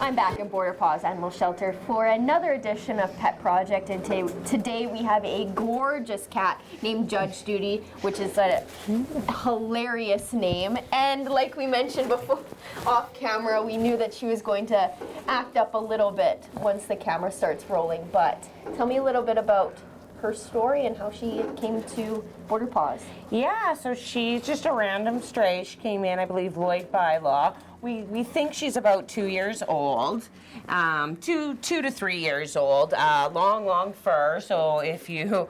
I'm back at Border Paws Animal Shelter for another edition of Pet Project, and today we have a gorgeous cat named Judge Judy, which is a hilarious name. And like we mentioned before, off camera, we knew that she was going to act up a little bit once the camera starts rolling. But tell me a little bit about her story and how she came to Border Paws. Yeah, so she's just a random stray. She came in, I believe, Lloyd by law. We think she's about 2 years old, 2 to 3 years old. Long fur, so if you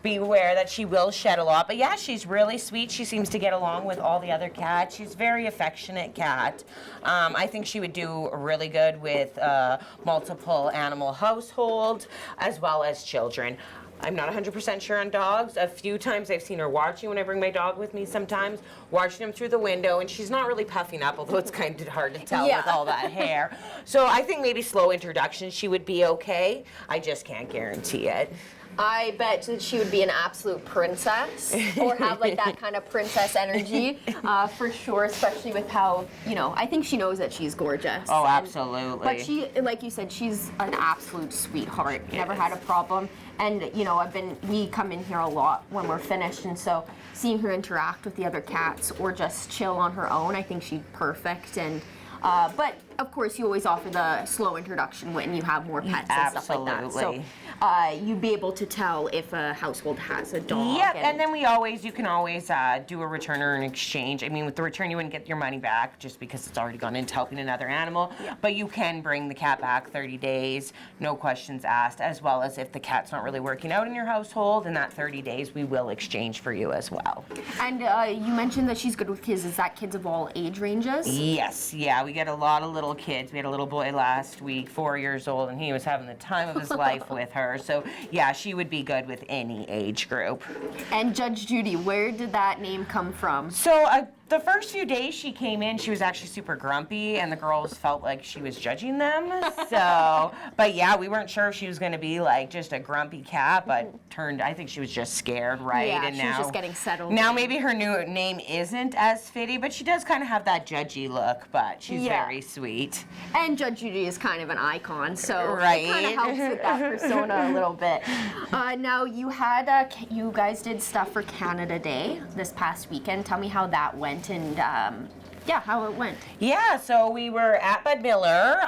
beware that she will shed a lot. But yeah, she's really sweet. She seems to get along with all the other cats. She's a very affectionate cat. I think she would do really good with multiple animal household as well as children. I'm not 100% sure on dogs. A few times I've seen her watching when I bring my dog with me sometimes, watching him through the window, and she's not really puffing up, although it's kind of hard to tell with all that hair. So I think maybe slow introduction, she would be okay. I just can't guarantee it. I bet that she would be an absolute princess, or have like that kind of princess energy, for sure, especially with how, I think she knows that she's gorgeous. Oh, absolutely. But she, like you said, she's an absolute sweetheart. Never had a problem. And, we come in here a lot when we're finished, and so seeing her interact with the other cats or just chill on her own, I think she's perfect. And but of course, you always offer the slow introduction when you have more pets and stuff like that. So you'd be able to tell if a household has a dog. Yep, and then you can always do a return or an exchange. I mean, with the return, you wouldn't get your money back just because it's already gone into helping another animal. Yeah. But you can bring the cat back 30 days, no questions asked, as well as if the cat's not really working out in your household, in that 30 days, we will exchange for you as well. And you mentioned that she's good with kids. Is that kids of all age ranges? Yes, yeah, we get a lot of little kids. We had a little boy last week, 4 years old, and he was having the time of his life with her. So yeah, she would be good with any age group. And Judge Judy, where did that name come from? So the first few days she came in, she was actually super grumpy, and the girls felt like she was judging them. So, but yeah, we weren't sure if she was going to be like just a grumpy cat, but I think she was just scared, right? Yeah, and she was just getting settled. Now maybe her new name isn't as fitty, but she does kind of have that judgy look, but she's very sweet. And Judge Judy is kind of an icon, so it kind of helps with that persona a little bit. Now you had, you guys did stuff for Canada Day this past weekend. Tell me how that went. And how it went. Yeah, so we were at Bud Miller.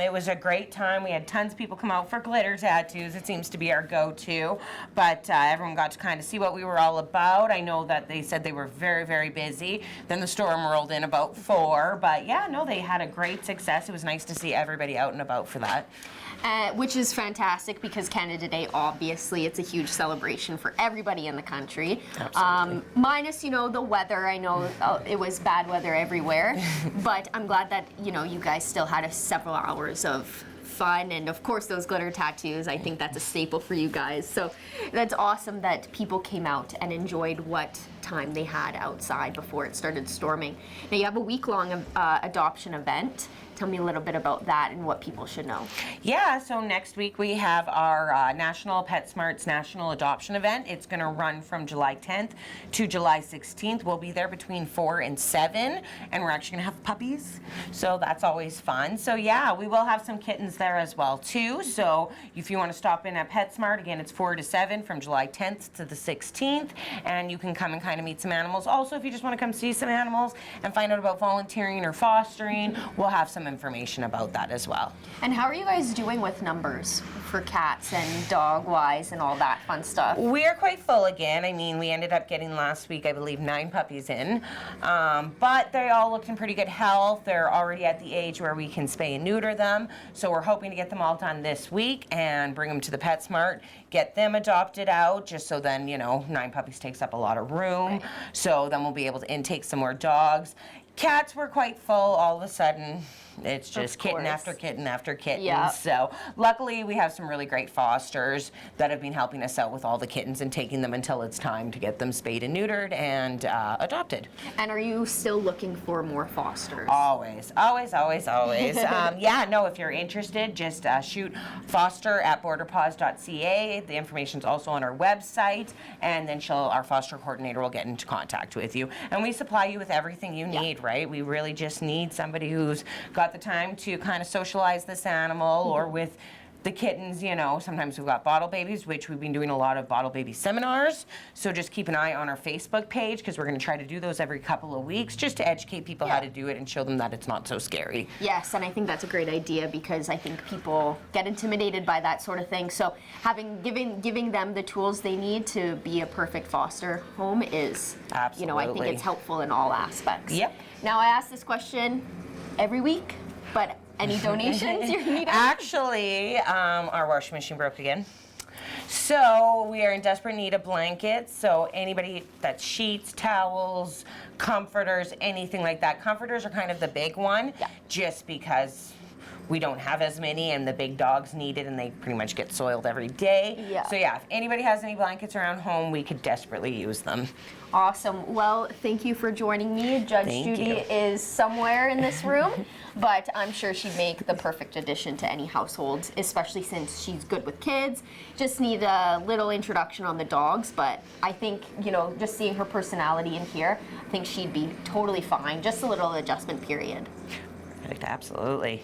It was a great time. We had tons of people come out for glitter tattoos. It seems to be our go-to, but everyone got to kind of see what we were all about. I know that they said they were very, very busy. Then the storm rolled in about 4, but yeah, no, they had a great success. It was nice to see everybody out and about for that. Which is fantastic because Canada Day, obviously, it's a huge celebration for everybody in the country. Absolutely. Minus, the weather. I know it was bad weather everywhere, but I'm glad that, you guys still had several hours of fun, and of course those glitter tattoos. I think that's a staple for you guys. So that's awesome that people came out and enjoyed what time they had outside before it started storming. Now you have a week-long adoption event. Tell me a little bit about that and what people should know. Yeah, so next week we have our National PetSmarts National Adoption Event. It's going to run from July 10th to July 16th. We'll be there between 4 and 7, and we're actually going to have puppies, so that's always fun. So yeah, we will have some kittens there as well too. So if you want to stop in at PetSmart, again, it's 4 to 7 from July 10th to the 16th, and you can come and kind of meet some animals. Also, if you just want to come see some animals and find out about volunteering or fostering, we'll have some information about that as well. And how are you guys doing with numbers for cats and dog-wise and all that fun stuff? We're quite full again. I mean, we ended up getting last week, I believe, 9 puppies in, but they all looked in pretty good health. They're already at the age where we can spay and neuter them, so we're hoping to get them all done this week and bring them to the PetSmart, get them adopted out, just so then, 9 puppies takes up a lot of room, right. So then we'll be able to intake some more dogs. Cats were quite full all of a sudden. It's just kitten after kitten after kitten. Yeah. So luckily we have some really great fosters that have been helping us out with all the kittens and taking them until it's time to get them spayed and neutered and adopted. And are you still looking for more fosters? Always, always, always, always. Yeah, no, if you're interested, just shoot foster@borderpaws.ca. The information's also on our website, and then our foster coordinator will get into contact with you. And we supply you with everything you need, right? We really just need somebody who's got got the time to kind of socialize this animal, or with the kittens, you know, sometimes we've got bottle babies, which we've been doing a lot of bottle baby seminars. So just keep an eye on our Facebook page, because we're going to try to do those every couple of weeks, just to educate people how to do it and show them that it's not so scary. Yes, and I think that's a great idea, because I think people get intimidated by that sort of thing. So giving them the tools they need to be a perfect foster home is, you know, I think it's helpful in all aspects. Yep. Now, I ask this question every week, but any donations you need? Actually, our washing machine broke again. So we are in desperate need of blankets. So anybody that's sheets, towels, comforters, anything like that. Comforters are kind of the big one, just because we don't have as many, and the big dogs need it, and they pretty much get soiled every day. Yeah. So yeah, if anybody has any blankets around home, we could desperately use them. Awesome. Well, thank you for joining me. Judge Judy is somewhere in this room, but I'm sure she'd make the perfect addition to any household, especially since she's good with kids. Just need a little introduction on the dogs, but I think, you know, just seeing her personality in here, I think she'd be totally fine. Just a little adjustment period. Absolutely.